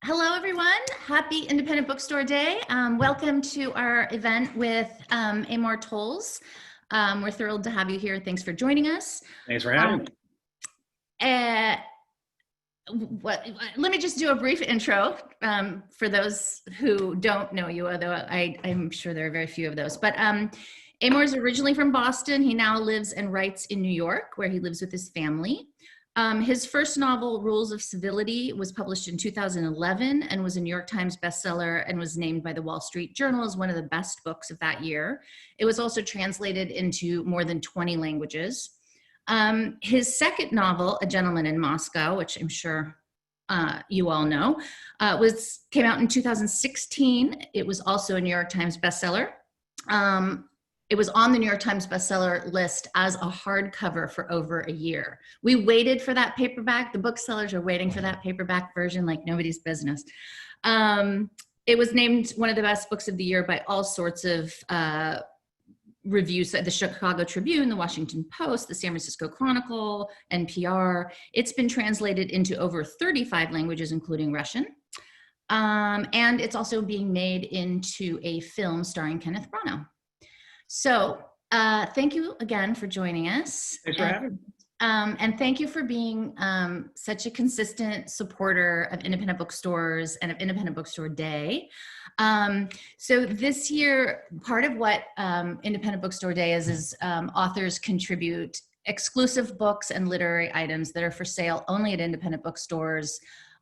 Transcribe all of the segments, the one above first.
Hello, everyone. Happy Independent Bookstore Day. Welcome to our event with Amor Towles. We're thrilled to have you here. Thanks for joining us. Thanks for having me. Uh, Let me just do a brief intro for those who don't know you, although I'm sure there are very few of those. But Amor is originally from Boston. He now lives and writes in New York, where he lives with his family. His first novel, Rules of Civility, was published in 2011 and was a New York Times bestseller and was named by the Wall Street Journal as one of the best books of that year. It was also translated into more than 20 languages. His second novel, A Gentleman in Moscow, which I'm sure you all know, came out in 2016. It was also a New York Times bestseller. It was on the New York Times bestseller list as a hardcover for over a year. We waited for that paperback. The booksellers are waiting for that paperback version like nobody's business. It was named one of the best books of the year by all sorts of reviews, the Chicago Tribune, the Washington Post, the San Francisco Chronicle, NPR. It's been translated into over 35 languages, including Russian. And it's also being made into a film starring Kenneth Branagh. So thank you again for joining us. Thanks for having me. And thank you for being such a consistent supporter of independent bookstores and of Independent Bookstore Day. So this year, part of what Independent Bookstore Day is authors contribute exclusive books and literary items that are for sale only at independent bookstores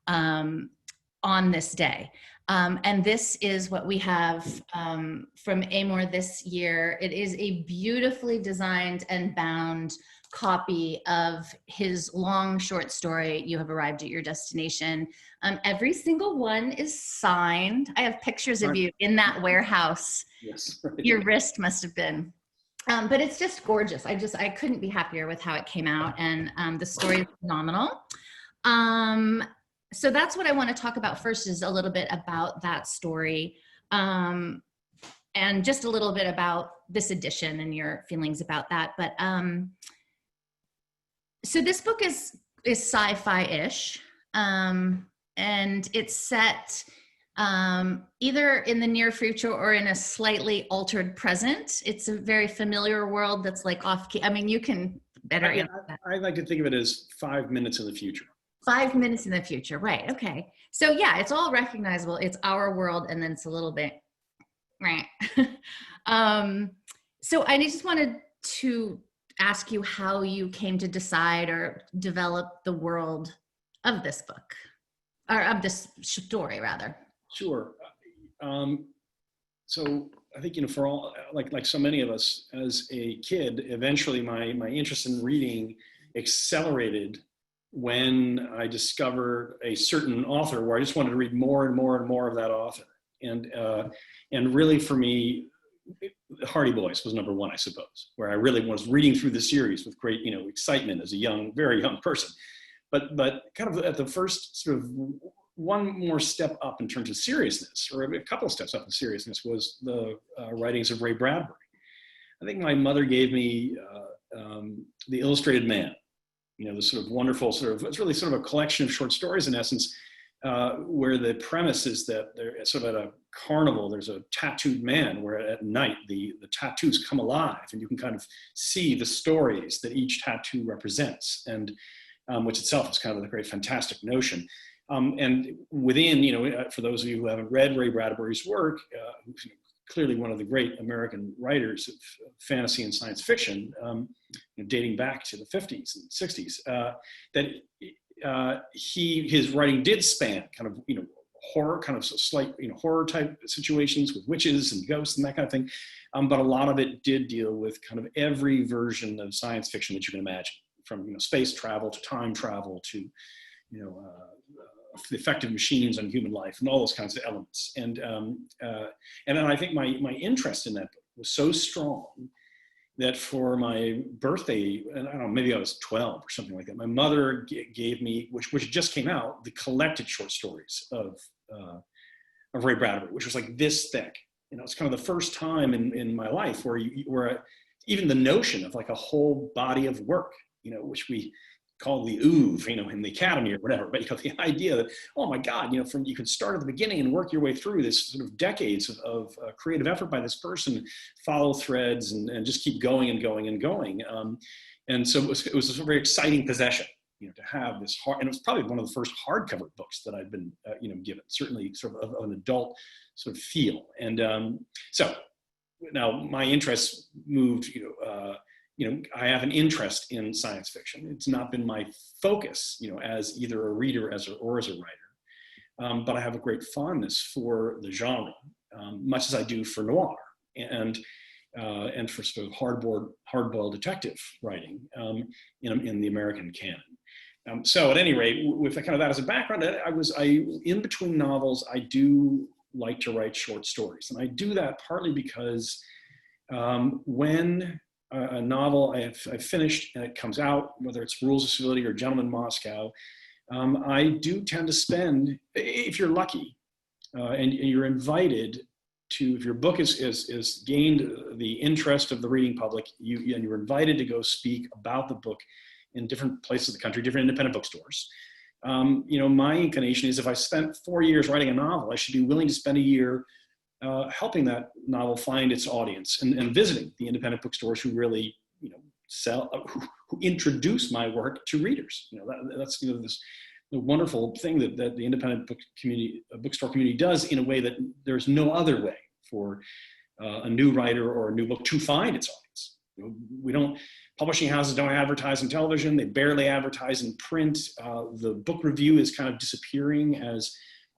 on this day. And this is what we have from Amor this year. It is a beautifully designed and bound copy of his long short story, You Have Arrived at Your Destination. Every single one is signed. I have pictures of you in that warehouse. Yes. Your wrist must have been. But it's just gorgeous. I couldn't be happier with how it came out. And the story is phenomenal. So that's what I want to talk about first, is a little bit about that story and just a little bit about this edition and your feelings about that. But so this book is sci-fi-ish, and it's set either in the near future or in a slightly altered present. It's a very familiar world that's like off-key. I mean, you can better answer that. I like to think of it as 5 minutes in the future. 5 minutes in the future, right? Okay. So yeah, it's all recognizable. It's our world, and then it's a little bit, right? So I just wanted to ask you how you came to decide or develop the world of this book, or of this story, rather. Sure. So I think, for all, like so many of us, as a kid, eventually my interest in reading accelerated when I discovered a certain author where I just wanted to read more and more and more of that author. And really for me, Hardy Boys was number one, I suppose, where I really was reading through the series with great, excitement as a very young person. But kind of at the first sort of one more step up in terms of seriousness, or a couple of steps up in seriousness, was the writings of Ray Bradbury. I think my mother gave me The Illustrated Man. The sort of wonderful it's really sort of a collection of short stories in essence, where the premise is that they're sort of at a carnival, there's a tattooed man where at night the tattoos come alive and you can kind of see the stories that each tattoo represents, and which itself is kind of a great fantastic notion. And within, for those of you who haven't read Ray Bradbury's work, clearly one of the great American writers of fantasy and science fiction, dating back to the 50s and 60s, that his writing did span kind of, horror, kind of slight, horror type situations with witches and ghosts and that kind of thing. But a lot of it did deal with kind of every version of science fiction that you can imagine, from, space travel to time travel to, the effect of machines on human life and all those kinds of elements. And then I think my interest in that book was so strong that for my birthday, and I don't know, maybe I was 12 or something like that, my mother gave me, which just came out, the collected short stories of Ray Bradbury, which was like this thick. It's kind of the first time in my life where even the notion of like a whole body of work, which we called the oeuvre, in the academy or whatever, but the idea that, oh my God, you can start at the beginning and work your way through this sort of decades of creative effort by this person, follow threads and just keep going and going and going. And so it was a very exciting possession, to have this and it was probably one of the first hardcover books that I'd been, given, certainly sort of an adult sort of feel. And so now my interests moved, I have an interest in science fiction. It's not been my focus, as either a reader or as a writer. But I have a great fondness for the genre, much as I do for noir and for sort of hard-boiled detective writing in the American canon. So at any rate, with kind of that as a background, I in between novels, I do like to write short stories, and I do that partly because when a novel I've finished and it comes out, whether it's Rules of Civility or Gentleman in Moscow, I do tend to spend, if you're lucky, and you're invited to, if your book is gained the interest of the reading public, and you're invited to go speak about the book in different places of the country, different independent bookstores. My inclination is if I spent 4 years writing a novel, I should be willing to spend a year helping that novel find its audience and visiting the independent bookstores who really, who introduce my work to readers. That's the wonderful thing that the independent bookstore community does in a way that there's no other way for a new writer or a new book to find its audience. Publishing houses don't advertise on television. They barely advertise in print. The book review is kind of disappearing as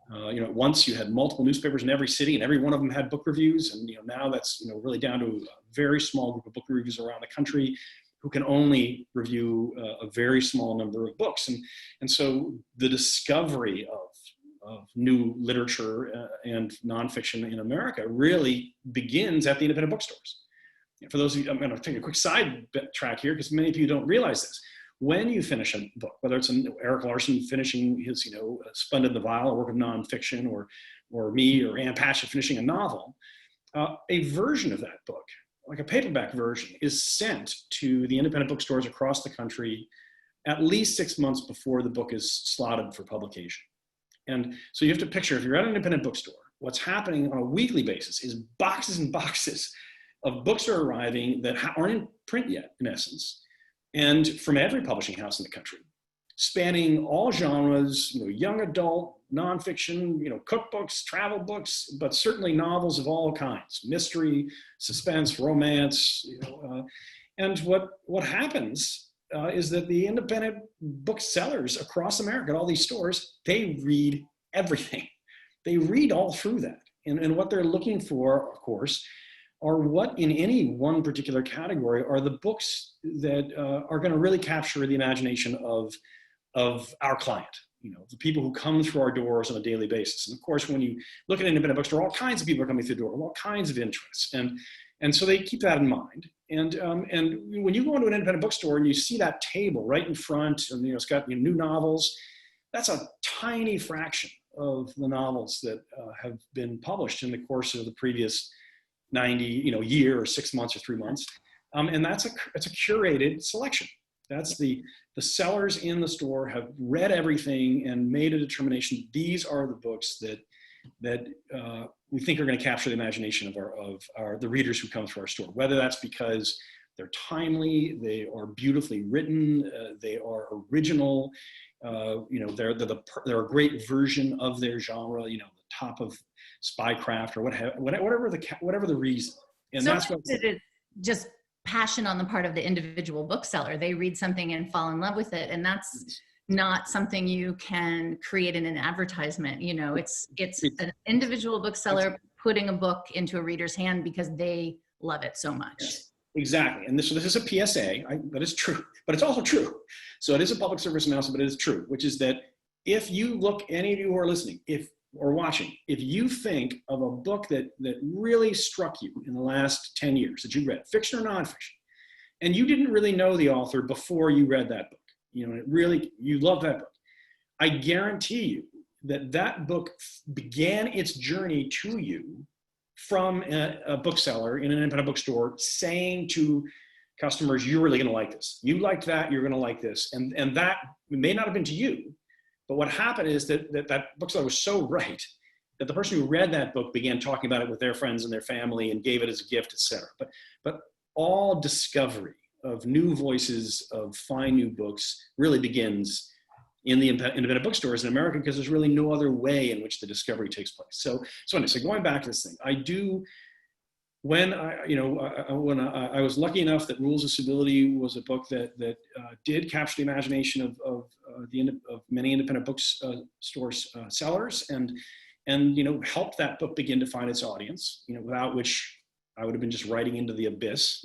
once you had multiple newspapers in every city and every one of them had book reviews. And, now that's, really down to a very small group of book reviewers around the country who can only review a very small number of books. And so the discovery of new literature and nonfiction in America really begins at the independent bookstores. For those of you, I'm going to take a quick side track here because many of you don't realize this. When you finish a book, whether it's Eric Larson finishing his, Splendid in the Vile, a work of nonfiction, or me or Ann Patchett finishing a novel, a version of that book, like a paperback version, is sent to the independent bookstores across the country at least 6 months before the book is slotted for publication. And so you have to picture, if you're at an independent bookstore, what's happening on a weekly basis is boxes and boxes of books are arriving that aren't in print yet, in essence, and from every publishing house in the country, spanning all genres, young adult, nonfiction, cookbooks, travel books, but certainly novels of all kinds, mystery, suspense, romance, and what happens is that the independent booksellers across America at all these stores, they read everything. They read all through that. And what they're looking for, of course, are what in any one particular category are the books that are going to really capture the imagination of our client, the people who come through our doors on a daily basis. And of course, when you look at an independent bookstore, all kinds of people are coming through the door, all kinds of interests. And so they keep that in mind. And when you go into an independent bookstore and you see that table right in front, and it's got new novels, that's a tiny fraction of the novels that have been published in the course of the previous 90, year or 6 months or 3 months. And it's a curated selection. That's the sellers in the store have read everything and made a determination. These are the books that we think are going to capture the imagination of the readers who come through our store, whether that's because they're timely, they are beautifully written, they are original, they're a great version of their genre, the top of spycraft or whatever the reason. And so that's what it is just passion on the part of the individual bookseller. They read something and fall in love with it, and that's not something you can create in an advertisement. It's an individual bookseller putting a book into a reader's hand because they love it so much. Yes, exactly. And this is a PSA. That is true, but it's also true. So it is a public service announcement, but it is true, which is that if you look, any of you who are listening, or watching, if you think of a book that really struck you in the last 10 years that you read, fiction or nonfiction, and you didn't really know the author before you read that book, you love that book, I guarantee you that book began its journey to you from a bookseller in an independent bookstore saying to customers, you're really going to like this. You liked that, you're going to like this. And that may not have been to you, but what happened is that bookseller was so right that the person who read that book began talking about it with their friends and their family and gave it as a gift, etc. But all discovery of new voices, of fine new books, really begins in the independent bookstores in America, because there's really no other way in which the discovery takes place. So going back to this thing, I do, when I was lucky enough that Rules of Civility was a book that did capture the imagination of many independent bookstores sellers, and helped that book begin to find its audience, without which I would have been just writing into the abyss,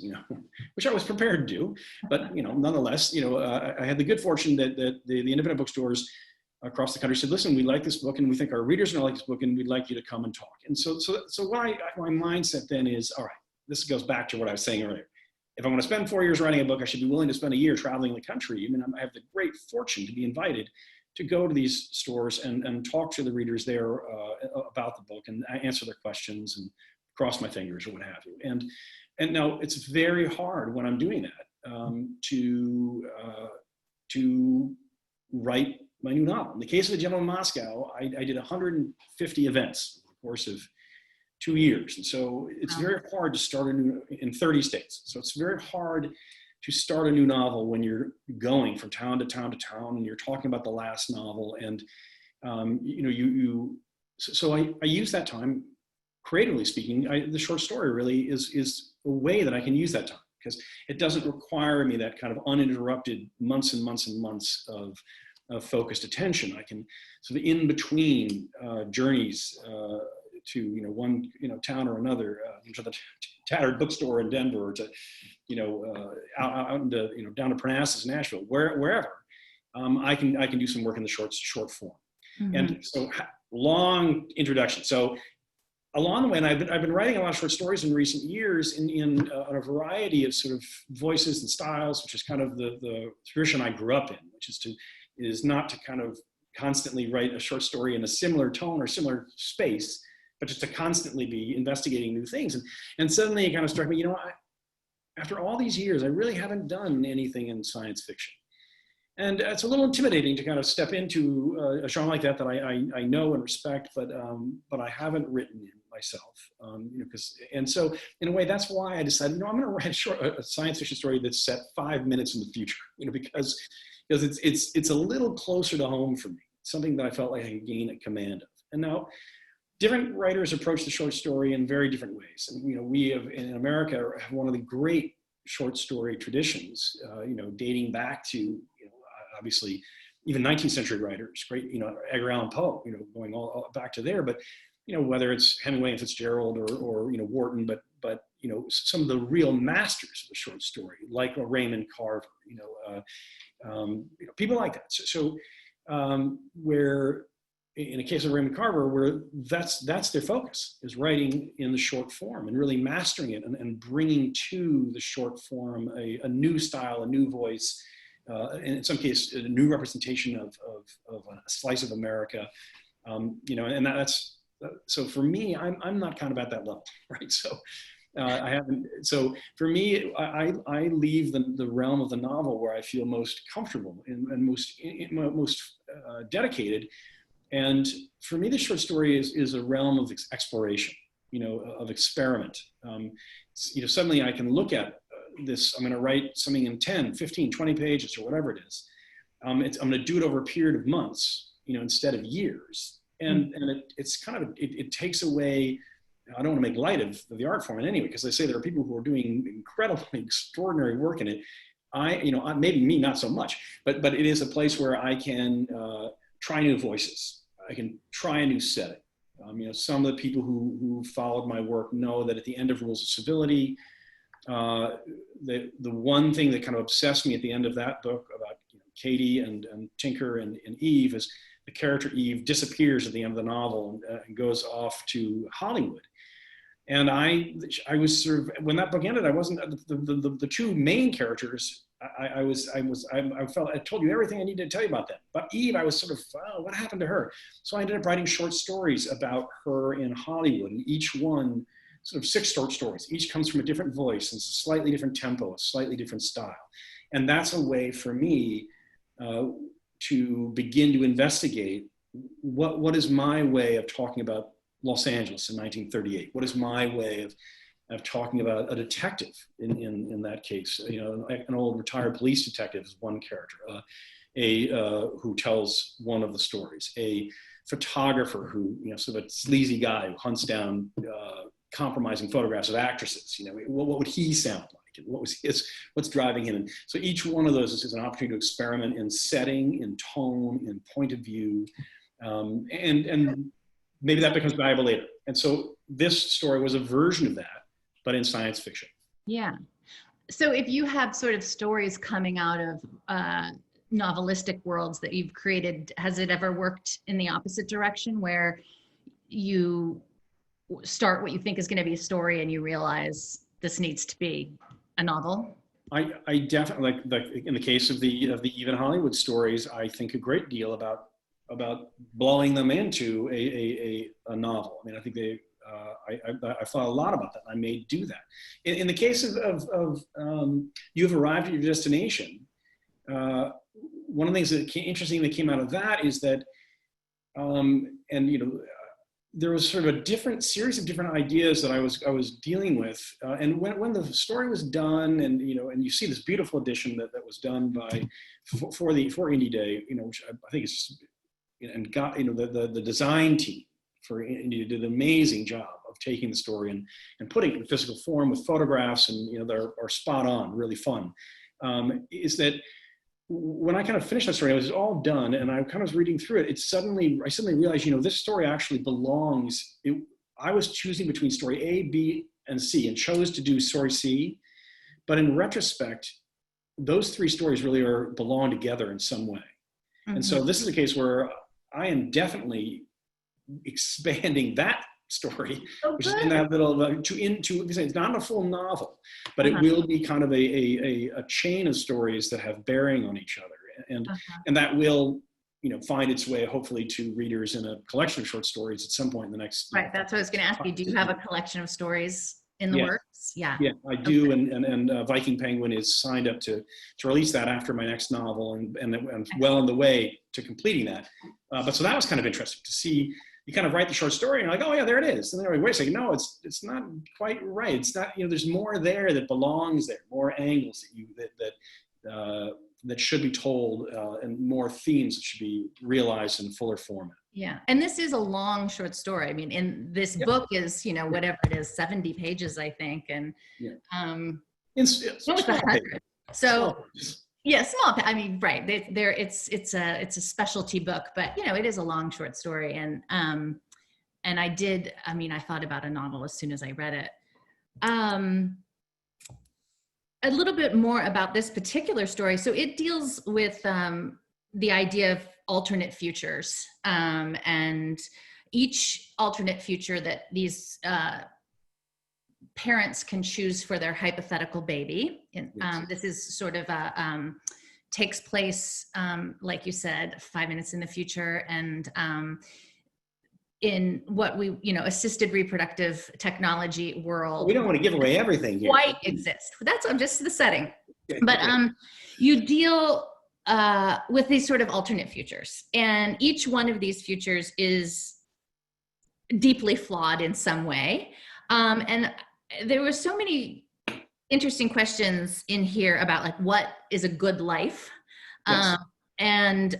which I was prepared to do. But nonetheless, I had the good fortune that the independent bookstores across the country said, listen, we like this book, and we think our readers are going to like this book, and we'd like you to come and talk. And so my mindset then is, all right, this goes back to what I was saying earlier. If I'm going to spend 4 years writing a book, I should be willing to spend a year traveling the country. I have the great fortune to be invited to go to these stores and talk to the readers there about the book, and answer their questions and cross my fingers or what have you. And now it's very hard when I'm doing that to write my new novel. In the case of The Gentleman in Moscow, I did 150 events over the course of 2 years. And so it's very hard to start in 30 states. So it's very hard to start a new novel when you're going from town to town to town, and you're talking about the last novel. And, so I use that time, creatively speaking. The short story really is a way that I can use that time, because it doesn't require me that kind of uninterrupted months and months and months of focused attention. I can sort of in between journeys to one town or another, to the tattered bookstore in Denver, or to out into down to Parnassus, Nashville, wherever, I can do some work in the short form. Mm-hmm. And so, long introduction. So along the way, and I've been writing a lot of short stories in recent years in a variety of sort of voices and styles, which is kind of the tradition I grew up in, which is not to kind of constantly write a short story in a similar tone or similar space, but just to constantly be investigating new things. And suddenly it kind of struck me, after all these years, I really haven't done anything in science fiction. And it's a little intimidating to kind of step into a genre like that I know and respect, but I haven't written in myself, and so in a way, that's why I decided, I'm going to write a science fiction story that's set 5 minutes in the future, because it's a little closer to home for me, something that I felt like I could gain a command of. And now, different writers approach the short story in very different ways. And we have in America have one of the great short story traditions, dating back to obviously even 19th century writers, great, Edgar Allan Poe, going all back to there. But whether it's Hemingway and Fitzgerald or Wharton, but some of the real masters of the short story, like Raymond Carver, people like that. So where in the case of Raymond Carver, where that's their focus, is writing in the short form and really mastering it and bringing to the short form a new style, a new voice, and in some cases, a new representation of a slice of America, and that's, so for me, I'm not kind of at that level, right? So I haven't, so for me, I leave the realm of the novel where I feel most comfortable and most dedicated. And for me, the short story is a realm of exploration, of experiment. Suddenly I can look at this, I'm going to write something in 10, 15, 20 pages or whatever it is. I'm going to do it over a period of months, instead of years. And it's kind of, it takes away, I don't want to make light of the art form in any way, because I say there are people who are doing incredibly extraordinary work in it. Maybe me, not so much, but it is a place where I can try new voices. I can try a new setting. Some of the people who followed my work know that at the end of Rules of Civility, the one thing that kind of obsessed me at the end of that book about Katie and Tinker and Eve is the character Eve disappears at the end of the novel and goes off to Hollywood. And I was sort of, when that book ended, I wasn't the two main characters. I felt I told you everything I needed to tell you about them. But Eve, I was sort of, oh, what happened to her? So I ended up writing short stories about her in Hollywood, and each one sort of 6 short stories. Each comes from a different voice, and it's a slightly different tempo, a slightly different style. And that's a way for me to begin to investigate what is my way of talking about Los Angeles in 1938? What is my way of talking about a detective in that case? You know, an old retired police detective is one character, who tells one of the stories, a photographer who, you know, sort of a sleazy guy who hunts down compromising photographs of actresses. You know, what would he sound like? And what's driving him? And so each one of those is an opportunity to experiment in setting, in tone, in point of view, and maybe that becomes valuable later. And so this story was a version of that, but in science fiction. Yeah. So if you have sort of stories coming out of novelistic worlds that you've created, has it ever worked in the opposite direction where you start what you think is going to be a story and you realize this needs to be a novel? I definitely, like in the case of the Even Hollywood stories, I think a great deal about blowing them into a novel. I mean, I think I thought a lot about that. I may do that. In the case of You've Arrived at Your Destination, one of the things interesting that came out of that is that, and you know, there was sort of a different series of different ideas that I was dealing with, and when the story was done, and you know, and you see this beautiful edition that was done for Indie Day, you know, which I think is, and got, you know, the design team for Indie did an amazing job of taking the story and putting it in physical form with photographs, and you know, they're spot on, really fun. Is that when I kind of finished that story, it was all done, and I kind of was reading through it. I suddenly realized, you know, this story actually belongs. I was choosing between story A, B, and C, and chose to do story C. But in retrospect, those 3 stories really belong together in some way. Mm-hmm. And so this is a case where I am definitely expanding that story, which is in that little it's not a full novel, but it will be kind of a chain of stories that have bearing on each other, and that will, you know, find its way hopefully to readers in a collection of short stories at some point in the next. Right, that's what I was going to ask you. Do you have a collection of stories in the works? Yeah, I do, and Viking Penguin is signed up to release that after my next novel, and I'm well on the way to completing that. But so that was kind of interesting to see. You kind of write the short story, and you're like, oh yeah, there it is. And then you're like, wait a second, no, it's not quite right. It's not, you know, there's more there that belongs there, more angles that should be told, and more themes that should be realized in fuller format. Yeah, and this is a long short story. I mean, in this book is, you know, whatever it is, 70 pages, I think, and it's 100. So. Yeah, small. I mean, right. It's a specialty book, but you know, it is a long short story, and I thought about a novel as soon as I read it. A little bit more about this particular story. So it deals with the idea of alternate futures, and each alternate future that these parents can choose for their hypothetical baby. This is sort of takes place, like you said, 5 minutes in the future, and in what we, you know, assisted reproductive technology world. We don't want to give away everything here. Quite exist. That's just the setting. But you deal with these sort of alternate futures, and each one of these futures is deeply flawed in some way, and there were so many interesting questions in here about like what is a good life, and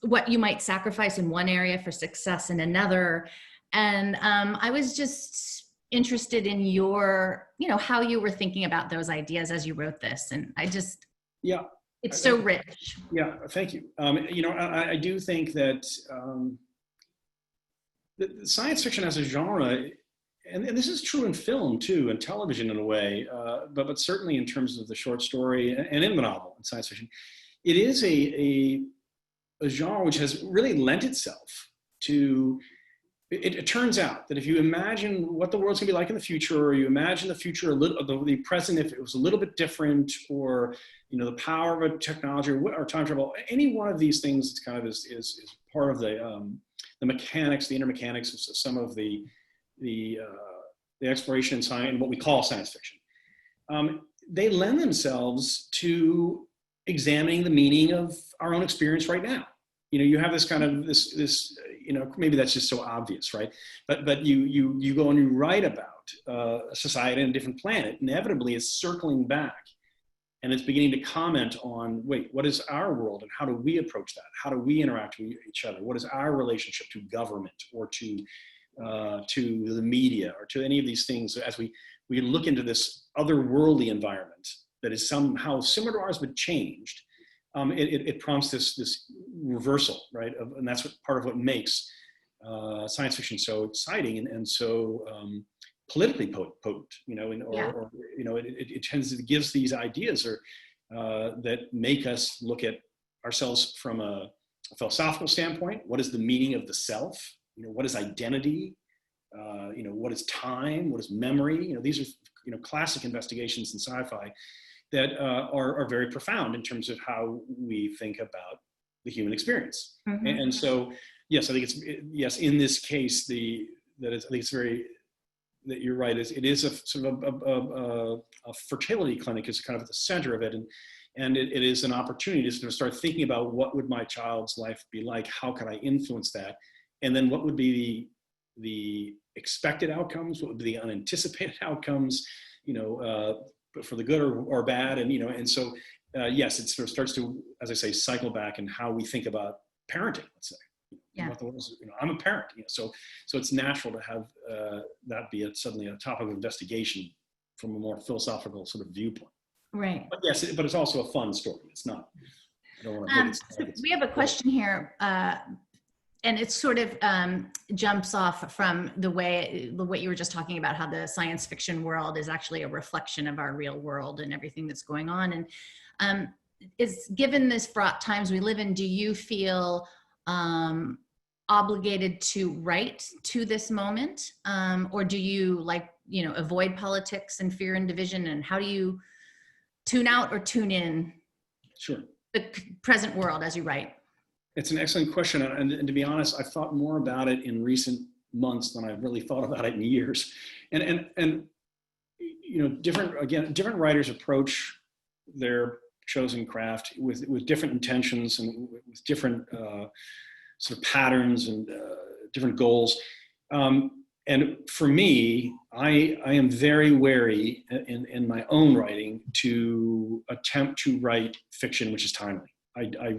what you might sacrifice in one area for success in another. And I was just interested in your, you know, how you were thinking about those ideas as you wrote this. And it's so rich. Yeah, thank you. You know, I do think that the science fiction as a genre, and this is true in film too, and television in a way, but certainly in terms of the short story and in the novel and science fiction, it is a genre which has really lent itself to. It turns out that if you imagine what the world's gonna be like in the future, or you imagine the future the present if it was a little bit different, or you know, the power of a technology or time travel, any one of these things, it's kind of is part of the mechanics, the inner mechanics of some of the the exploration in science, and what we call science fiction, they lend themselves to examining the meaning of our own experience right now. You have this kind of this maybe that's just so obvious, right? But you go and you write about a society on a different planet. Inevitably, it's circling back, and it's beginning to comment on, wait, what is our world, and how do we approach that? How do we interact with each other? What is our relationship to government, or to the media, or to any of these things, as we look into this otherworldly environment that is somehow similar to ours but changed? It prompts this reversal, right? And that's part of what makes science fiction so exciting and so politically potent. It tends to gives these ideas that make us look at ourselves from a philosophical standpoint. What is the meaning of the self? What is identity? What is time? What is memory? These are classic investigations in sci-fi that are very profound in terms of how we think about the human experience. Mm-hmm. And so, yes, I think in this case, I think it's very, that you're right, it is a sort of a fertility clinic is kind of at the center of it. And it is an opportunity to sort of start thinking about what would my child's life be like? How can I influence that? And then what would be the expected outcomes? What would be the unanticipated outcomes? For the good or bad, and so yes, it sort of starts to, as I say, cycle back in how we think about parenting. Let's say, I'm a parent, so it's natural to have that be suddenly a topic of investigation from a more philosophical sort of viewpoint. Right. But yes, but it's also a fun story. It's not. I don't want to. We have a question here. And it sort of jumps off from what you were just talking about, how the science fiction world is actually a reflection of our real world and everything that's going on. And is given this fraught times we live in, do you feel obligated to write to this moment? Or do you avoid politics and fear and division? And how do you tune out or tune in the present world as you write? It's an excellent question, and to be honest, I've thought more about it in recent months than I've really thought about it in years. And different writers approach their chosen craft with different intentions and with different sort of patterns and different goals. And for me, I am very wary in my own writing to attempt to write fiction which is timely. I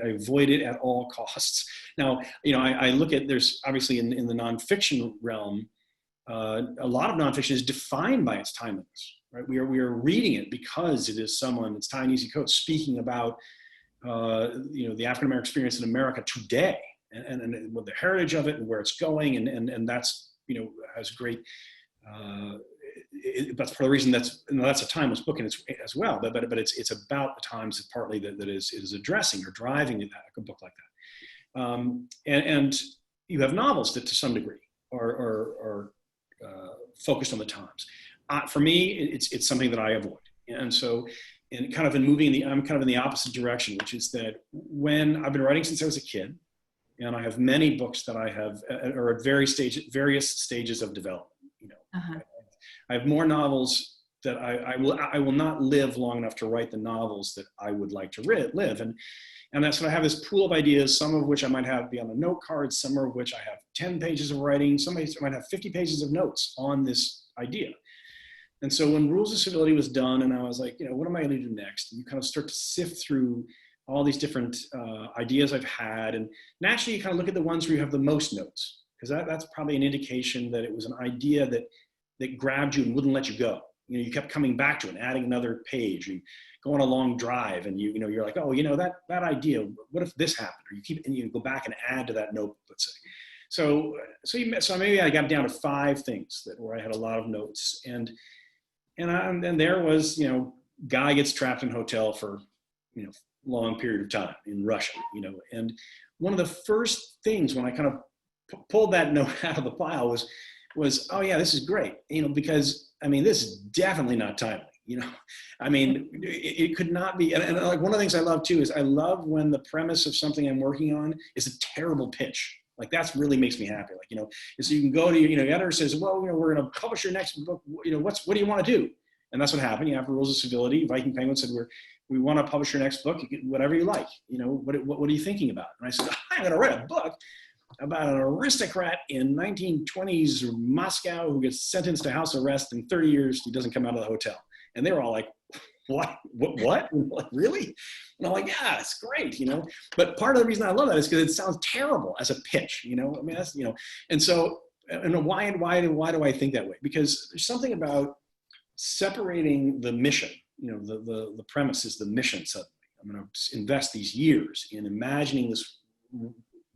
avoid it at all costs. Now, I look at, there's obviously in the nonfiction realm, a lot of nonfiction is defined by its timeliness, right? We are reading it because it is someone, it's Ta-Nehisi Coates speaking about, the African-American experience in America today and with the heritage of it and where it's going. And that's, has great, that's part of the reason that's a timeless book and it's as well, but it's about the times that partly that is addressing or driving a book like that. And you have novels that to some degree are focused on the times. For me, it's something that I avoid. And so, I'm kind of in the opposite direction, which is that when I've been writing since I was a kid, and I have many books that I have are at various stages of development. Uh-huh. I have more novels that I will not live long enough to write the novels that I would like to live. And that's when I have this pool of ideas, some of which I might have be on a note card, some of which I have 10 pages of writing, some might have 50 pages of notes on this idea. And so when Rules of Civility was done and I was like, what am I going to do next? And you kind of start to sift through all these different ideas I've had. And naturally you kind of look at the ones where you have the most notes, because that's probably an indication that it was an idea that grabbed you and wouldn't let you go. You kept coming back to it and adding another page. You go on a long drive and you're like, oh, that idea, what if this happened? Or you go back and add to that note, let's say. So maybe I got down to 5 things where I had a lot of notes. And there was, guy gets trapped in a hotel for, long period of time in Russia, and one of the first things when I kind of pulled that note out of the pile was, oh yeah, this is great, because this is definitely not timely, it could not be. And like one of the things I love too is I love when the premise of something I'm working on is a terrible pitch. Like that's really makes me happy. Like, so you can go to, your editor says, well, we're going to publish your next book. What do you want to do? And that's what happened. You have rules of civility. Viking Penguin said, we want to publish your next book. You can, whatever you like. What are you thinking about? And I said, I'm going to write a book about an aristocrat in 1920s Moscow who gets sentenced to house arrest, and 30 years he doesn't come out of the hotel. And they were all like, what? Really? And I'm like, yeah, it's great, But part of the reason I love that is because it sounds terrible as a pitch, I mean, that's, and so, and why do I think that way? Because there's something about separating the mission, the premise is the mission suddenly. I'm going to invest these years in imagining this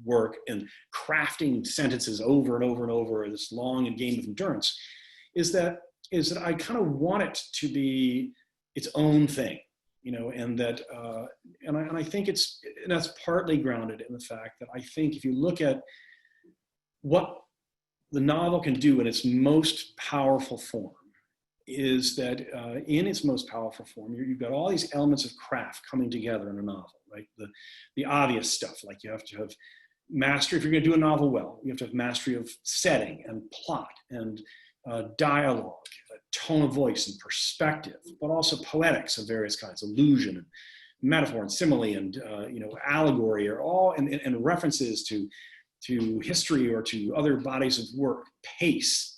work and crafting sentences over and over and over, this long game of endurance, is that I kind of want it to be its own thing, and that, and I think that's partly grounded in the fact that I think if you look at what the novel can do in its most powerful form, is that in its most powerful form, you've got all these elements of craft coming together in a novel, right? The obvious stuff, like you have to have mastery, if you're going to do a novel well, you have to have mastery of setting and plot and dialogue, tone of voice and perspective, but also poetics of various kinds, allusion and metaphor and simile and allegory, are all and references to history or to other bodies of work, pace.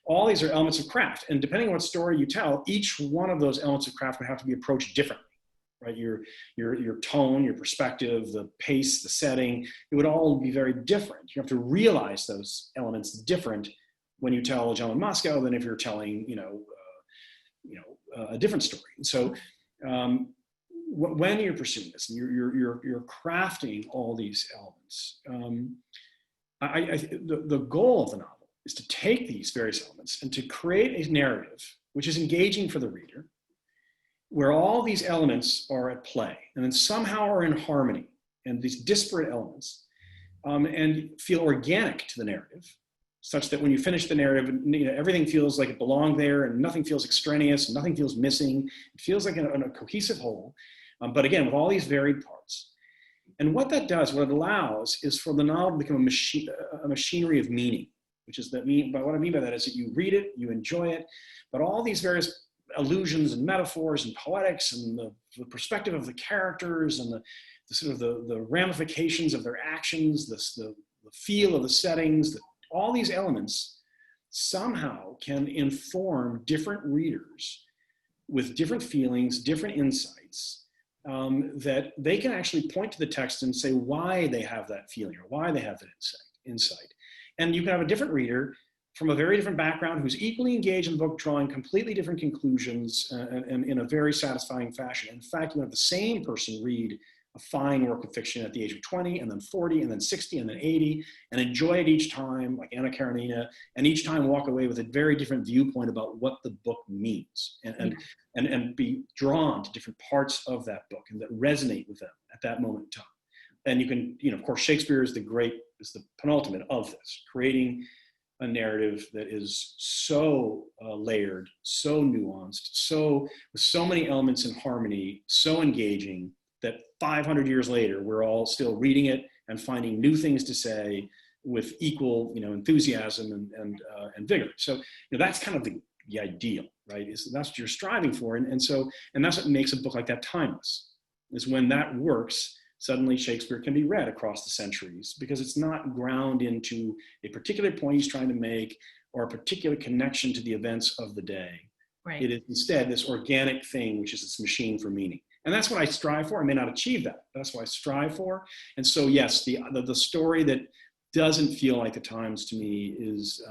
All these are elements of craft, and depending on what story you tell, each one of those elements of craft would have to be approached differently, right? Your tone, your perspective, the pace, the setting, it would all be very different. You have to realize those elements different when you tell a General in Moscow than if you're telling, a different story. And so when you're pursuing this and you're crafting all these elements, the goal of the novel is to take these various elements and to create a narrative which is engaging for the reader, where all these elements are at play and then somehow are in harmony, and these disparate elements, and feel organic to the narrative, such that when you finish the narrative, everything feels like it belonged there and nothing feels extraneous and nothing feels missing. It feels like a cohesive whole, but again, with all these varied parts. And what that does, what it allows, is for the novel to become a machinery of meaning, which is but what I mean by that is that you read it, you enjoy it, but all these various allusions and metaphors and poetics and the perspective of the characters and the sort of the ramifications of their actions, the feel of the settings, all these elements somehow can inform different readers with different feelings, different insights, that they can actually point to the text and say why they have that feeling or why they have that insight. And you can have a different reader from a very different background who's equally engaged in the book, drawing completely different conclusions and in a very satisfying fashion. In fact, you have the same person read a fine work of fiction at the age of 20 and then 40 and then 60 and then 80 and enjoy it each time, like Anna Karenina, and each time walk away with a very different viewpoint about what the book means and be drawn to different parts of that book and that resonate with them at that moment in time. And you can, of course, Shakespeare is the penultimate of this, creating a narrative that is so layered, so nuanced, with so many elements in harmony, so engaging, that 500 years later, we're all still reading it and finding new things to say with equal, enthusiasm and vigor. So, that's kind of the ideal, right? That's what you're striving for. And that's what makes a book like that timeless, is when that works, suddenly Shakespeare can be read across the centuries because it's not ground into a particular point he's trying to make or a particular connection to the events of the day. Right. It is instead this organic thing, which is this machine for meaning. And that's what I strive for. I may not achieve that, but that's what I strive for. And so, yes, the story that doesn't feel like the Times to me is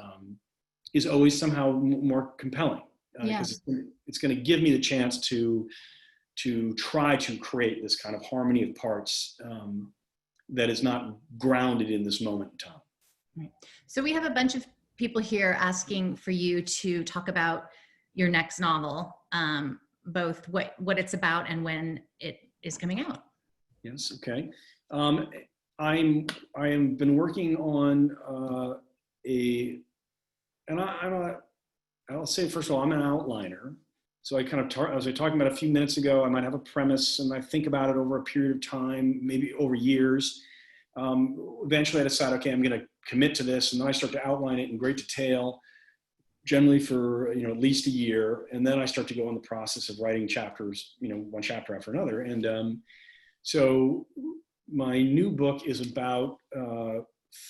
always somehow more compelling. Because it's going to give me the chance to try to create this kind of harmony of parts that is not grounded in this moment in time. Right. So we have a bunch of people here asking for you to talk about your next novel, both what it's about and when it is coming out. Yes. Okay. I've been working on I'll say, first of all, I'm an outliner. So I kind of, as I was talking about a few minutes ago, I might have a premise and I think about it over a period of time, maybe over years. Eventually I decide, okay, I'm going to commit to this. And then I start to outline it in great detail, generally for, at least a year. And then I start to go in the process of writing chapters, one chapter after another. And so my new book is about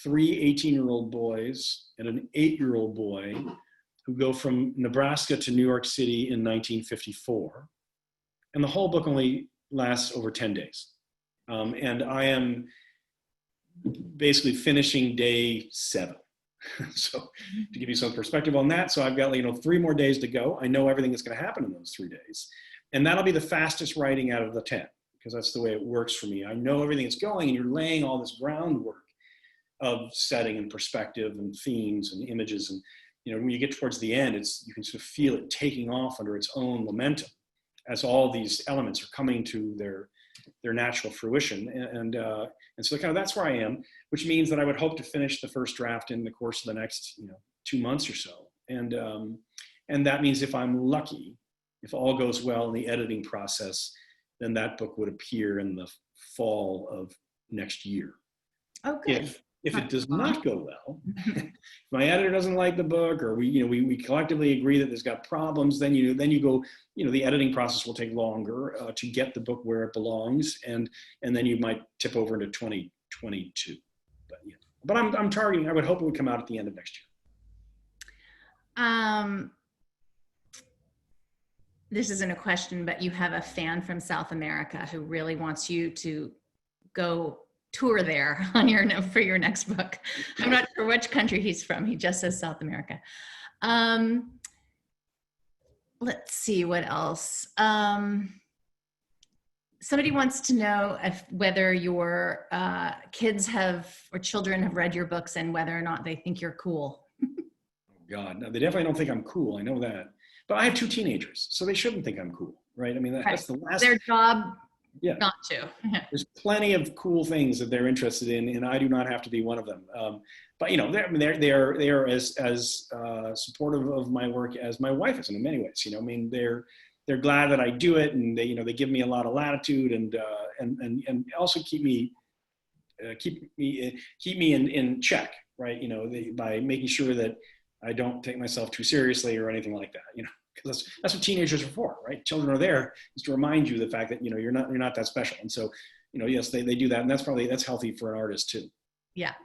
three 18-year-old boys and an 8-year-old boy who go from Nebraska to New York City in 1954. And the whole book only lasts over 10 days. And I am basically finishing day 7. So to give you some perspective on that, so I've got 3 more days to go. I know everything that's going to happen in those 3 days. And that'll be the fastest writing out of the 10, because that's the way it works for me. I know everything that's going, and you're laying all this groundwork of setting and perspective and themes and images. And when you get towards the end, you can sort of feel it taking off under its own momentum as all these elements are coming to their natural fruition. And so kind of that's where I am, which means that I would hope to finish the first draft in the course of the next 2 months or so. And that means if I'm lucky, if all goes well in the editing process, then that book would appear in the fall of next year. Oh, good. If it does not go well, if my editor doesn't like the book, or we collectively agree that there's got problems, then you go, the editing process will take longer to get the book where it belongs, and then you might tip over into 2022. But I'm targeting. I would hope it would come out at the end of next year. This isn't a question, but you have a fan from South America who really wants you to go tour there for your next book. I'm not sure which country he's from. He just says South America. Let's see what else. Somebody wants to know whether your kids or children have read your books and whether or not they think you're cool. Oh God, no, they definitely don't think I'm cool. I know that. But I have 2 teenagers, so they shouldn't think I'm cool, right? I mean, that's the last. Their job. Yeah. Not to. There's plenty of cool things that they're interested in, and I do not have to be one of them. But they are as supportive of my work as my wife is in many ways. They're glad that I do it, and they give me a lot of latitude, and also keep me in check, right? By making sure that I don't take myself too seriously or anything like that. Because that's what teenagers are for, right? Children are there is to remind you of the fact that you're not that special. And so yes, they do that, and that's healthy for an artist too. Yeah,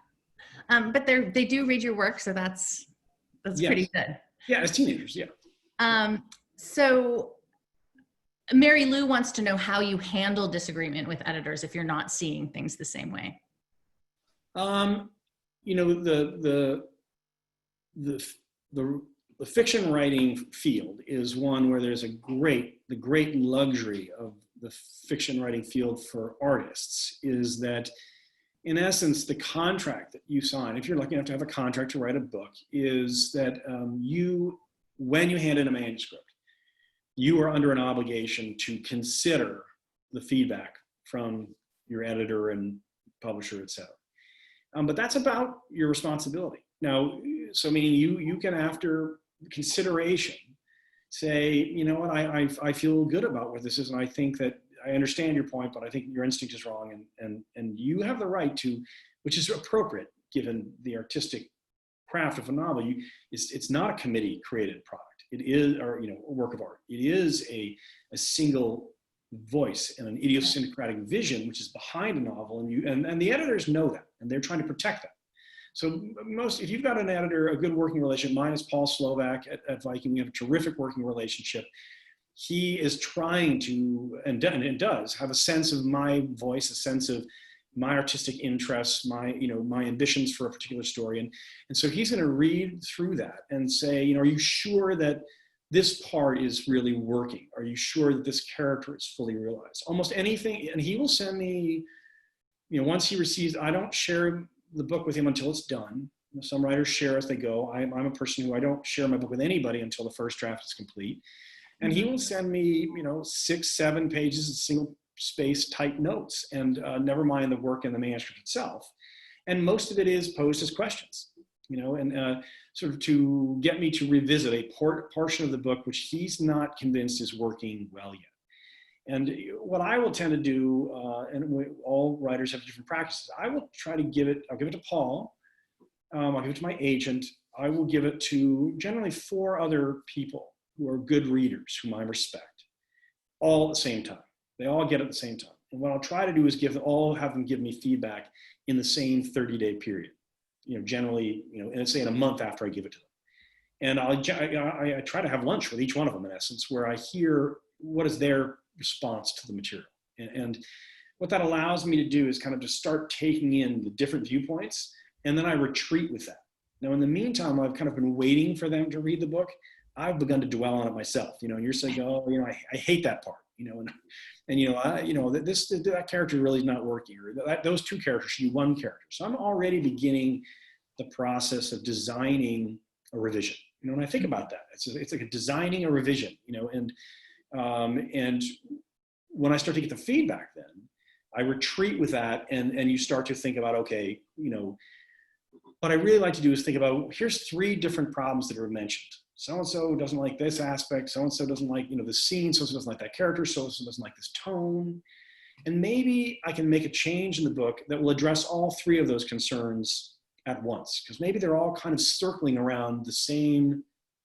but they do read your work, so that's yes. Pretty good. Yeah, as teenagers, yeah. So Mary Lou wants to know how you handle disagreement with editors if you're not seeing things the same way. The fiction writing field is one where there's the great luxury of the fiction writing field for artists is that, in essence, the contract that you sign, if you're lucky enough to have a contract to write a book, is that when you hand in a manuscript, you are under an obligation to consider the feedback from your editor and publisher, et cetera. But that's about your responsibility. Now, so meaning you can, after consideration, say, you know what, I feel good about what this is, and I think that I understand your point, but I think your instinct is wrong, and you have the right to, which is appropriate given the artistic craft of a novel. It's not a committee created product. It is, or a work of art. It is a single voice and an idiosyncratic vision which is behind a novel, and the editors know that, and they're trying to protect that. So if you've got an editor, a good working relationship, mine is Paul Slovak at Viking. We have a terrific working relationship. He is trying to, and does, have a sense of my voice, a sense of my artistic interests, my ambitions for a particular story. And so he's going to read through that and say, are you sure that this part is really working? Are you sure that this character is fully realized? Almost anything. And he will send me, once he receives, I don't share the book with him until it's done. Some writers share as they go. I'm a person who I don't share my book with anybody until the first draft is complete. And he will send me, 6-7 pages of single space type notes, and never mind the work in the manuscript itself. And most of it is posed as questions, and sort of to get me to revisit a portion of the book which he's not convinced is working well yet. And what I will tend to do, all writers have different practices. I will try to I'll give it to Paul, I'll give it to my agent, I will give it to generally 4 other people who are good readers, whom I respect, all at the same time. They all get it at the same time. And what I'll try to do is have them give me feedback in the same 30-day period, generally, and say in a month after I give it to them. And I try to have lunch with each one of them, in essence, where I hear what is their response to the material. And what that allows me to do is kind of just start taking in the different viewpoints, and then I retreat with that. Now, in the meantime, I've kind of been waiting for them to read the book. I've begun to dwell on it myself, and you're saying, oh, I hate that part, that character really is not working, or those 2 characters should be 1 character. So I'm already beginning the process of designing a revision. When I think about that, it's like a designing a revision, and when I start to get the feedback, then I retreat with that, and you start to think about, okay, what I really like to do is think about, here's 3 different problems that are mentioned. So-and-so doesn't like this aspect, so-and-so doesn't like, the scene, so-and-so doesn't like that character, so-and-so doesn't like this tone. And maybe I can make a change in the book that will address all 3 of those concerns at once, because maybe they're all kind of circling around the same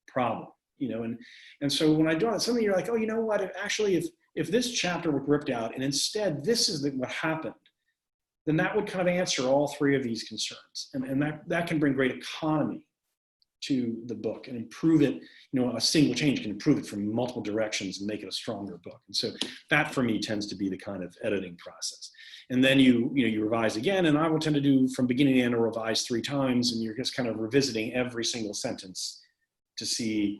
problem, and so when I do it, something you're like, oh, you know what, if this chapter were ripped out and instead this is what happened, then that would kind of answer all 3 of these concerns, and that can bring great economy to the book and improve it. A single change can improve it from multiple directions and make it a stronger book. And so that for me tends to be the kind of editing process. And then you revise again, and I will tend to do from beginning to end a revise 3 times, and you're just kind of revisiting every single sentence to see,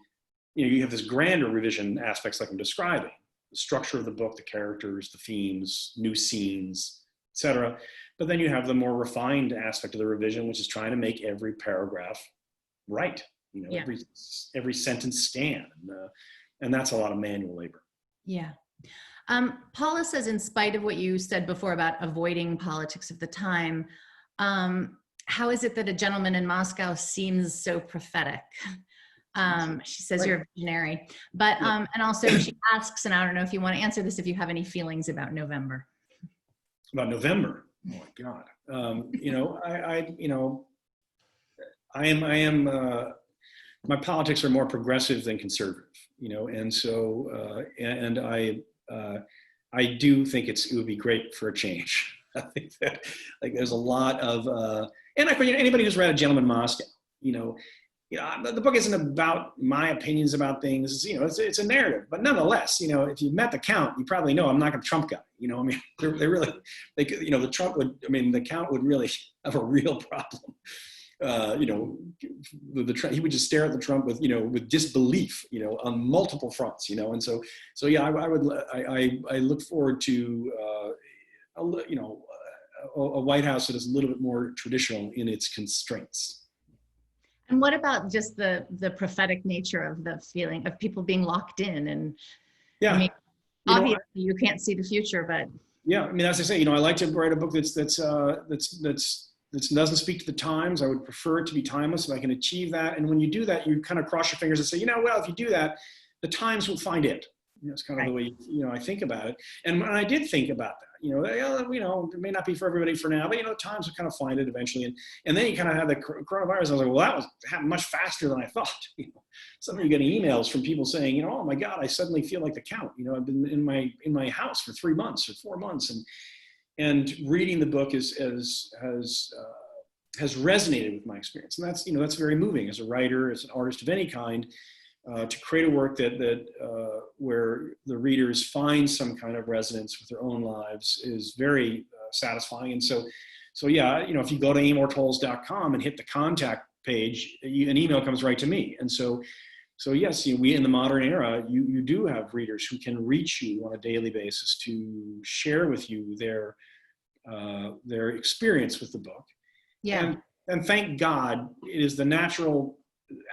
you have this grander revision aspects like I'm describing, the structure of the book, the characters, the themes, new scenes, etc. But then you have the more refined aspect of the revision, which is trying to make every paragraph right, every sentence stand, and that's a lot of manual labor. Yeah. Paula says, in spite of what you said before about avoiding politics of the time, how is it that A Gentleman in Moscow seems so prophetic? She says you're a visionary, but and also she asks, and I don't know if you want to answer this, if you have any feelings about November. About November? Oh my God. I am. My politics are more progressive than conservative, and so I do think it would be great for a change. I think that there's a lot of and anybody who's read A Gentleman in Moscow, the book isn't about my opinions about things. It's a narrative, but nonetheless, if you met the Count, you probably know I'm not a Trump guy. They really, the Trump would. The Count would really have a real problem. He would just stare at the Trump with disbelief, on multiple fronts, and so yeah, I look forward to, a White House that is a little bit more traditional in its constraints. And what about just the prophetic nature of the feeling of people being locked in? And yeah, obviously you can't see the future, but yeah, as I say, I like to write a book that doesn't speak to the times. I would prefer it to be timeless if I can achieve that. And when you do that, you kind of cross your fingers and say, well, if you do that, the times will find it. It's kind of the way, I think about it. And I did think about that, it may not be for everybody for now, but, the times will kind of find it eventually. And then you kind of have the coronavirus. I was like, well, that happened much faster than I thought. Suddenly you're getting emails from people saying, oh my God, I suddenly feel like the Count. I've been in my house for 3 months or 4 months. And reading the book has resonated with my experience, and that's very moving as a writer, as an artist of any kind, to create a work that where the readers find some kind of resonance with their own lives is very satisfying. And so yeah, if you go to amortowles.com and hit the contact page, an email comes right to me. And so yes, we in the modern era, you do have readers who can reach you on a daily basis to share with you their experience with the book. Yeah. And thank God, it is the natural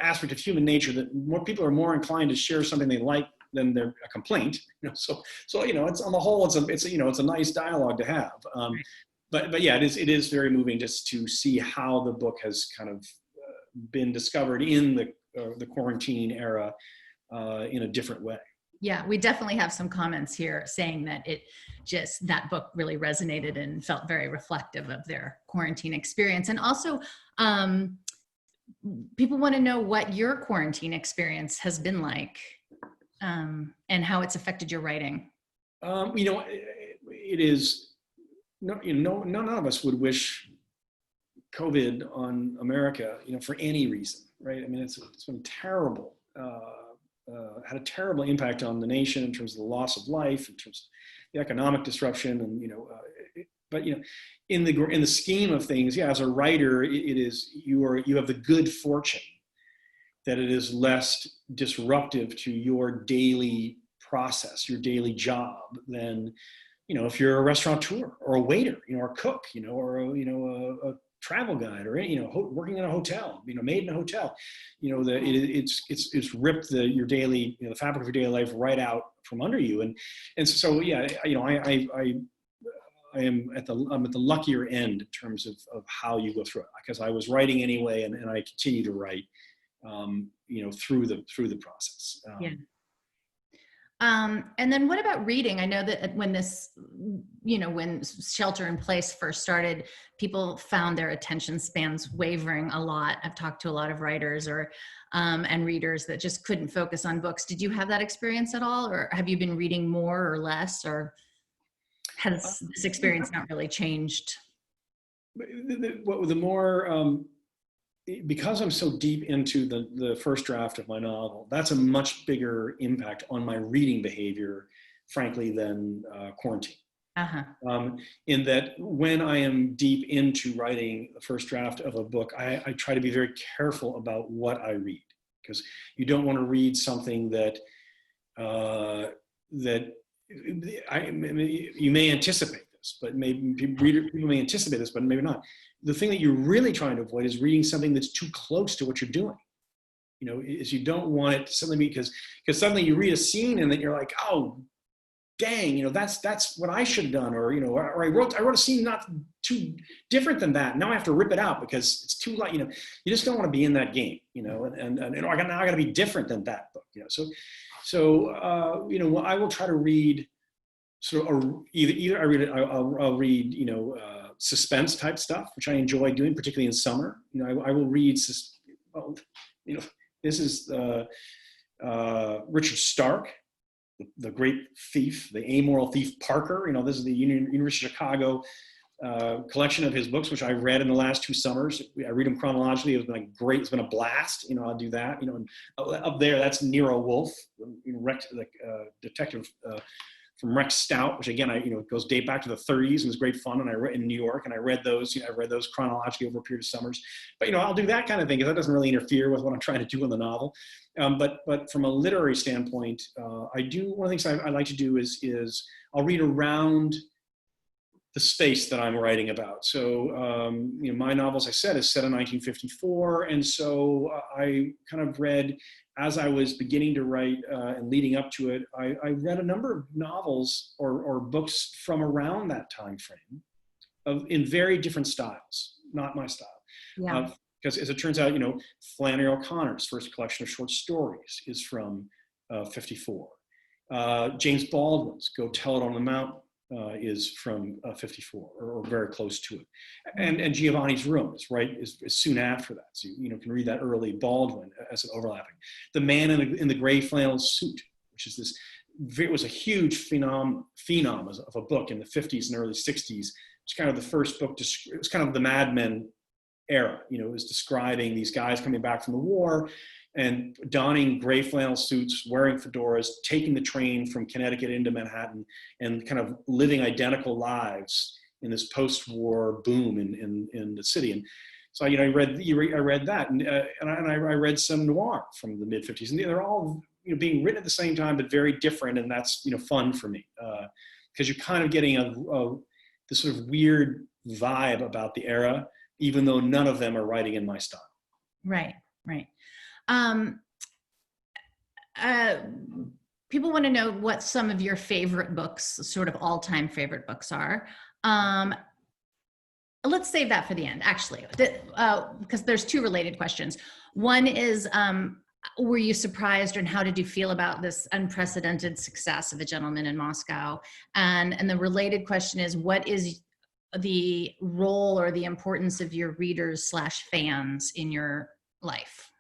aspect of human nature that more people are more inclined to share something they like than a complaint. So it's on the whole, it's a nice dialogue to have. But yeah, it is very moving just to see how the book has kind of been discovered in the quarantine era in a different way. Yeah, we definitely have some comments here saying that that book really resonated and felt very reflective of their quarantine experience. And also, um, people want to know what your quarantine experience has been like, and how it's affected your writing. You know, it is no, you know, none of us would wish COVID on America, you know, for any reason, right? I mean, it's been terrible. Had a terrible impact on the nation in terms of the loss of life, in terms of the economic disruption, and but you know, in the scheme of things, yeah, as a writer, it is you have the good fortune that it is less disruptive to your daily process, your daily job than, you know, if you're a restaurateur or a waiter, you know, or a cook, you know, or a travel guide, or working in a hotel, you know, made in a hotel, you know, it's ripped your daily, you know, the fabric of your daily life right out from under you, and so yeah, you know, I'm at the luckier end in terms of how you go through it, because I was writing anyway, and I continue to write, you know, through the process. Yeah. And then what about reading? I know that when when shelter in place first started, people found their attention spans wavering a lot. I've talked to a lot of writers and readers that just couldn't focus on books. Did you have that experience at all? Or have you been reading more or less? Or has this experience not really changed? The more, because I'm so deep into the first draft of my novel, that's a much bigger impact on my reading behavior, frankly, than quarantine. In that when I am deep into writing the first draft of a book, I try to be very careful about what I read, because you don't want to read something that you may anticipate this, but maybe people may anticipate this, but maybe not. The thing that you're really trying to avoid is reading something that's too close to what you're doing. You know, is you don't want it to suddenly, because suddenly you read a scene and then you're like, oh, dang, you know, that's what I should have done, or, you know, or I wrote a scene not too different than that. Now I have to rip it out because it's too light. You know, you just don't want to be in that game. You know, and now I got to be different than that book. You know, so you know, I will try to read sort of either I'll read, you know, suspense type stuff, which I enjoy doing, particularly in summer. You know, I will read, well, you know, this is Richard Stark, the great thief, the amoral thief Parker. You know, this is the University of Chicago collection of his books, which I read in the last 2 summers. I read them chronologically. It's been a great, it's been a blast. You know, I'll do that. You know, and up there, that's Nero Wolfe, the detective from Rex Stout, which again, goes date back to the 30s and was great fun. And I read in New York, and I read those. You know, I read those chronologically over a period of summers. But, you know, I'll do that kind of thing because that doesn't really interfere with what I'm trying to do in the novel. But from a literary standpoint, one of the things I like to do is I'll read around the space that I'm writing about. So, you know, my novel, as I said, is set in 1954. And so I kind of read, as I was beginning to write and leading up to it, I read a number of novels or books from around that time frame in very different styles, not my style. Yeah. Because as it turns out, you know, Flannery O'Connor's first collection of short stories is from 54. James Baldwin's Go Tell It on the Mountain is from 54 or very close to it. And Giovanni's Room is soon after that. So you can read that early Baldwin as an overlapping. The Man in the Gray Flannel Suit, which is it was a huge phenom of a book in the 50s and early 60s. It's kind of the first book, it was kind of the Mad Men era. You know, it was describing these guys coming back from the war and donning gray flannel suits, wearing fedoras, taking the train from Connecticut into Manhattan, and kind of living identical lives in this post-war boom in the city. And so, you know, I read that, and I read some noir from the mid 50s, and they're all, you know, being written at the same time, but very different, and that's, you know, fun for me because you're kind of getting this sort of weird vibe about the era, even though none of them are writing in my style. Right. People want to know what some of your favorite books, sort of all-time favorite books are. Let's save that for the end, actually, because there's 2 related questions. One is, were you surprised, and how did you feel about this unprecedented success of A Gentleman in Moscow? And the related question is, what is the role or the importance of your readers slash fans in your life?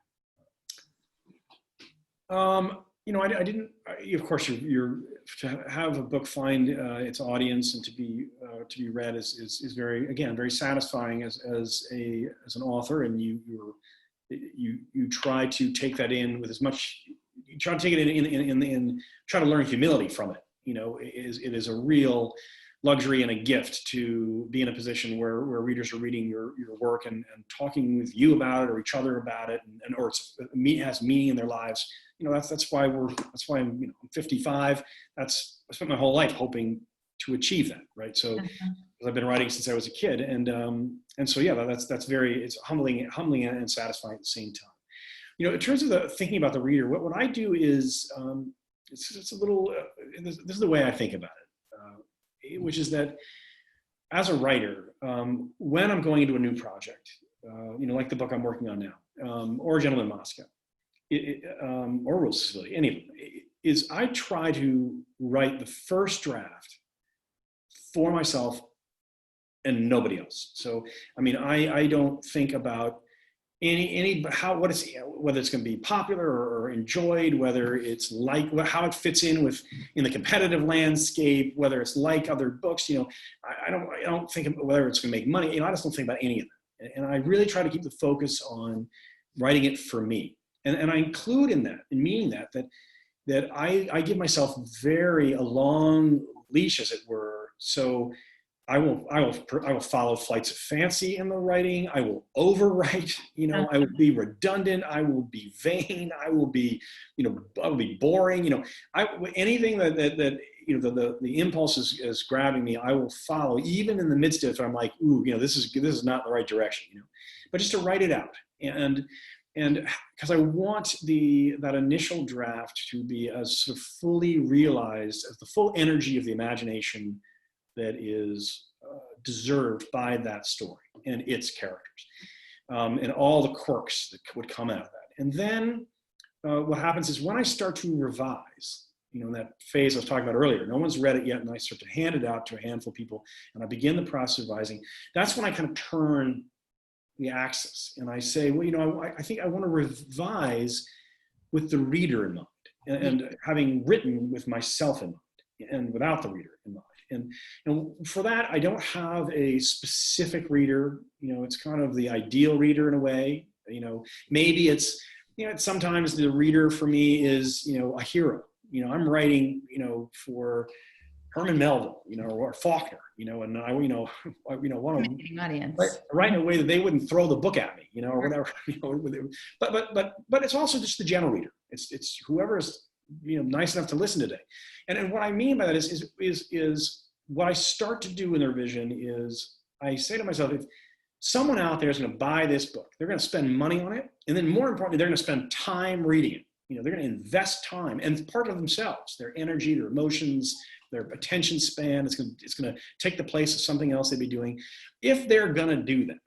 I didn't. Of course, you're to have a book find its audience and to be read is very, again, very satisfying as an author, and you try to take that in with as much. You try to take it in try to learn humility from it. It is a real luxury and a gift to be in a position where readers are reading your work and talking with you about it or each other about it, or it has meaning in their lives. That's why I'm 55. I spent my whole life hoping to achieve that, right? So I've been writing since I was a kid, and so yeah, that's very, it's humbling and satisfying at the same time. In terms of thinking about the reader, what I do is it's a little. This is the way I think about it, which is that as a writer, when I'm going into a new project, like the book I'm working on now, or A Gentleman in Moscow, or Rules of Civility, any of them, is I try to write the first draft for myself and nobody else. So, I don't think about whether it's going to be popular or enjoyed, whether it's how it fits in the competitive landscape, whether it's like other books. I don't think of whether it's going to make money. I just don't think about any of that. And I really try to keep the focus on writing it for me. And I include in meaning that I give myself a long leash, as it were. So I will follow flights of fancy in the writing. I will overwrite. I will be redundant. I will be vain. I will be boring. Anything that the impulse is grabbing me, I will follow, even in the midst of it. I'm like, ooh, this is not the right direction. But just to write it out, and because I want that initial draft to be as sort of fully realized as the full energy of the imagination that is deserved by that story and its characters, and all the quirks that would come out of that. And then what happens is, when I start to revise, in that phase I was talking about earlier, no one's read it yet, and I start to hand it out to a handful of people, and I begin the process of revising. That's when I kind of turn the axis, and I say, well, I think I want to revise with the reader in mind, and having written with myself in mind and without the reader in mind. And for that, I don't have a specific reader. It's kind of the ideal reader in a way. Maybe it's, sometimes the reader for me is, a hero. I'm writing, for Herman Melville, or Faulkner, and I, want to write in a way that they wouldn't throw the book at me, or whatever. But it's also just the general reader. It's whoever is, nice enough to listen today. And what I mean by that is what I start to do in the revision is, I say to myself, if someone out there is going to buy this book, they're going to spend money on it, and then more importantly, they're going to spend time reading it. They're going to invest time and part of themselves, their energy, their emotions, their attention span. It's going to take the place of something else they'd be doing. If they're going to do that,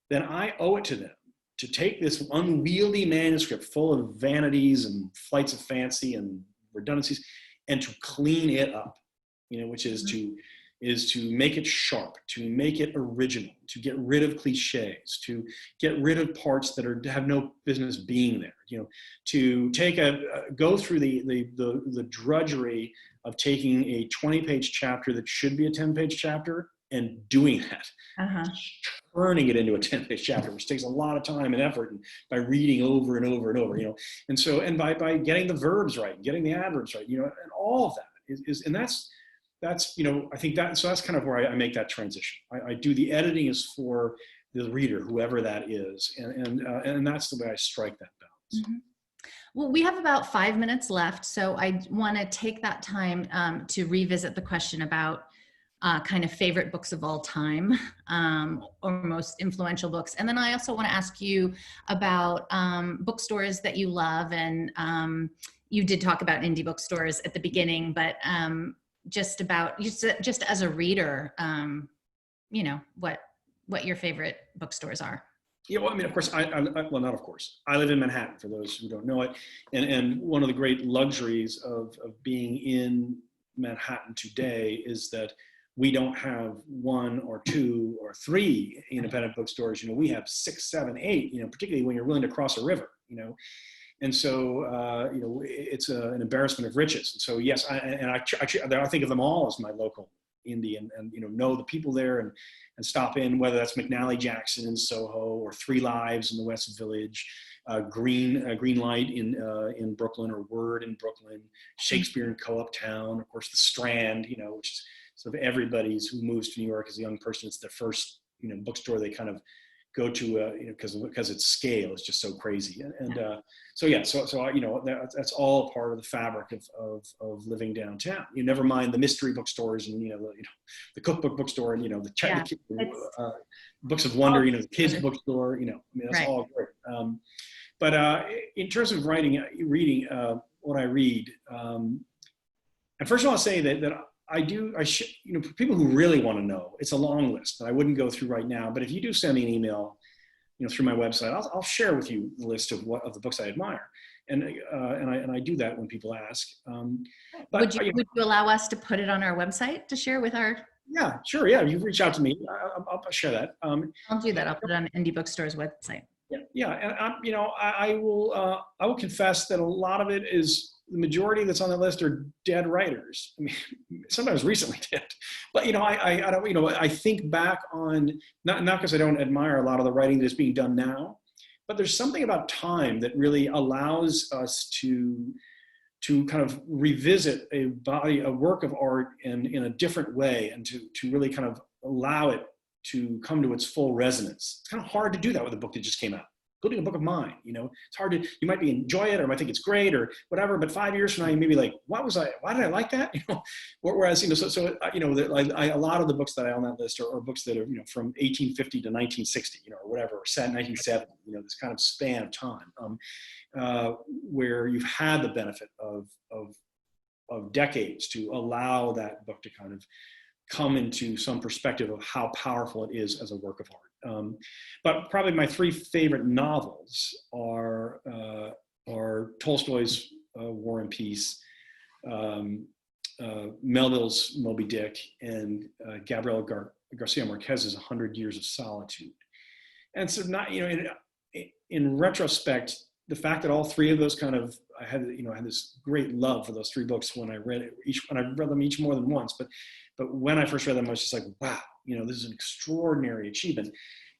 then I owe it to them to take this unwieldy manuscript full of vanities and flights of fancy and redundancies, and to clean it up, which is to make it sharp, to make it original, to get rid of cliches, to get rid of parts that have no business being there, to go through the drudgery of taking a 20-page chapter that should be a 10-page chapter and doing that, turning it into a 10-page chapter, which takes a lot of time and effort, and by reading over and over and over, and by getting the verbs right, getting the adverbs right, and all of that and that's I think so that's kind of where I make that transition. I do the editing is for the reader, whoever that is, and that's the way I strike that balance. Mm-hmm. Well, we have about 5 minutes left, so I want to take that time to revisit the question about kind of favorite books of all time, or most influential books. And then I also want to ask you about bookstores that you love. And you did talk about indie bookstores at the beginning, but just as a reader, what your favorite bookstores are. Yeah, well, I mean, of course, well, not of course. I live in Manhattan, for those who don't know it, and one of the great luxuries of being in Manhattan today is that we don't have one or two or three independent bookstores. We have 6, 7, 8. Particularly when you're willing to cross a river. And so it's an embarrassment of riches. And so yes, I think of them all as my local indie, and know the people there, and stop in, whether that's McNally Jackson in Soho or Three Lives in the West Village, Green Light in Brooklyn, or Word in Brooklyn, Shakespeare and Co Uptown, of course the Strand, which is sort of everybody's who moves to New York as a young person. It's their first bookstore they kind of go to because its scale is just so crazy, so that's all part of the fabric of living downtown. Never mind the mystery bookstores, and the cookbook bookstore, and the Books of Wonder, the kids bookstore. I mean, that's Right. all great. But in terms of reading what I read, and first of all, I'll say that for people who really want to know, it's a long list that I wouldn't go through right now. But if you do send me an email, through my website, I'll share with you the list of the books I admire, and I do that when people ask. Would you allow us to put it on our website to share with our? Yeah, sure. Yeah, you reach out to me, I'll share that. I'll do that. I'll put it on Indie Bookstore's website. Yeah, and I will confess that a lot of it is, the majority that's on the list are dead writers. I mean, sometimes recently dead, but I don't. I think back on, not because I don't admire a lot of the writing that's being done now, but there's something about time that really allows us to kind of revisit a work of art in a different way, and to really kind of allow it to come to its full resonance. It's kind of hard to do that with a book that just came out. Including a book of mine, it's hard to, you might enjoy it, or might think it's great or whatever, but 5 years from now, you may be like, why did I like that? Whereas, a lot of the books that I own on that list are books that are, from 1850 to 1960, or whatever, or set in 1970, this kind of span of time, where you've had the benefit of decades to allow that book to kind of come into some perspective of how powerful it is as a work of art. But probably my 3 favorite novels are Tolstoy's War and Peace, Melville's Moby Dick, and Gabriel Garcia Marquez's 100 Years of Solitude. And so, not in retrospect, the fact that all 3 of those I had this great love for those 3 books when I read them each more than once, but when I first read them, I was just like, wow, this is an extraordinary achievement.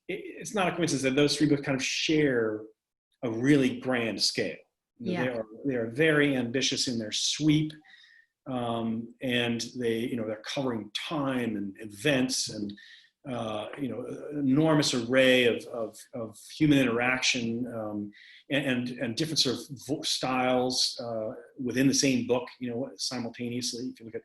It's not a coincidence that those 3 books kind of share a really grand scale. They are very ambitious in their sweep, and they're covering time and events and enormous array of human interaction, and different sort of styles within the same book, simultaneously. If you look at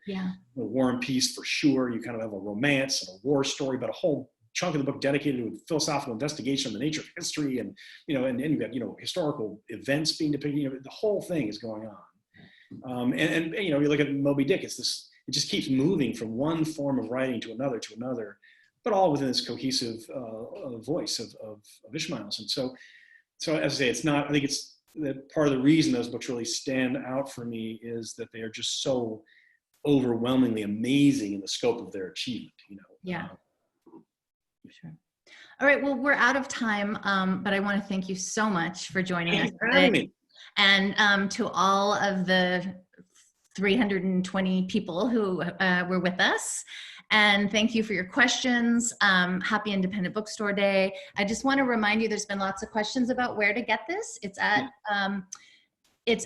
War and Peace, for sure, you kind of have a romance and a war story, but a whole chunk of the book dedicated to philosophical investigation of the nature of history, and and you've got historical events being depicted. The whole thing is going on, and you look at Moby Dick. It just keeps moving from one form of writing to another, but all within this cohesive voice of Ishmael's. And so as I say, it's not. I think it's that part of the reason those books really stand out for me is that they are just so overwhelmingly amazing in the scope of their achievement. Yeah. Sure. All right. Well, we're out of time, but I want to thank you so much for joining us today. And to all of the 320 people who were with us. And thank you for your questions. Happy Independent Bookstore Day. I just want to remind you, there's been lots of questions about where to get this. It's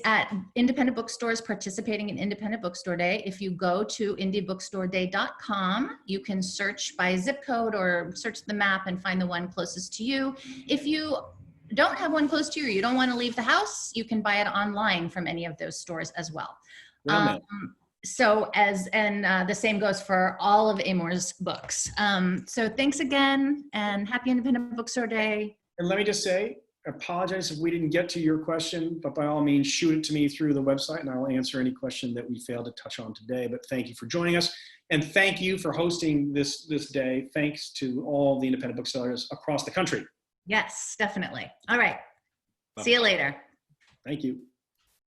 at independent bookstores participating in Independent Bookstore Day. If you go to indiebookstoreday.com, you can search by zip code or search the map and find the one closest to you. If you don't have one close to you, or you don't want to leave the house, you can buy it online from any of those stores as well. The same goes for all of Amor's books. So thanks again, and happy Independent Bookstore Day. And let me just say, I apologize if we didn't get to your question, but by all means, shoot it to me through the website, and I will answer any question that we failed to touch on today. But thank you for joining us, and thank you for hosting this day. Thanks to all the independent booksellers across the country. Yes, definitely. All right. Bye. See you later. Thank you.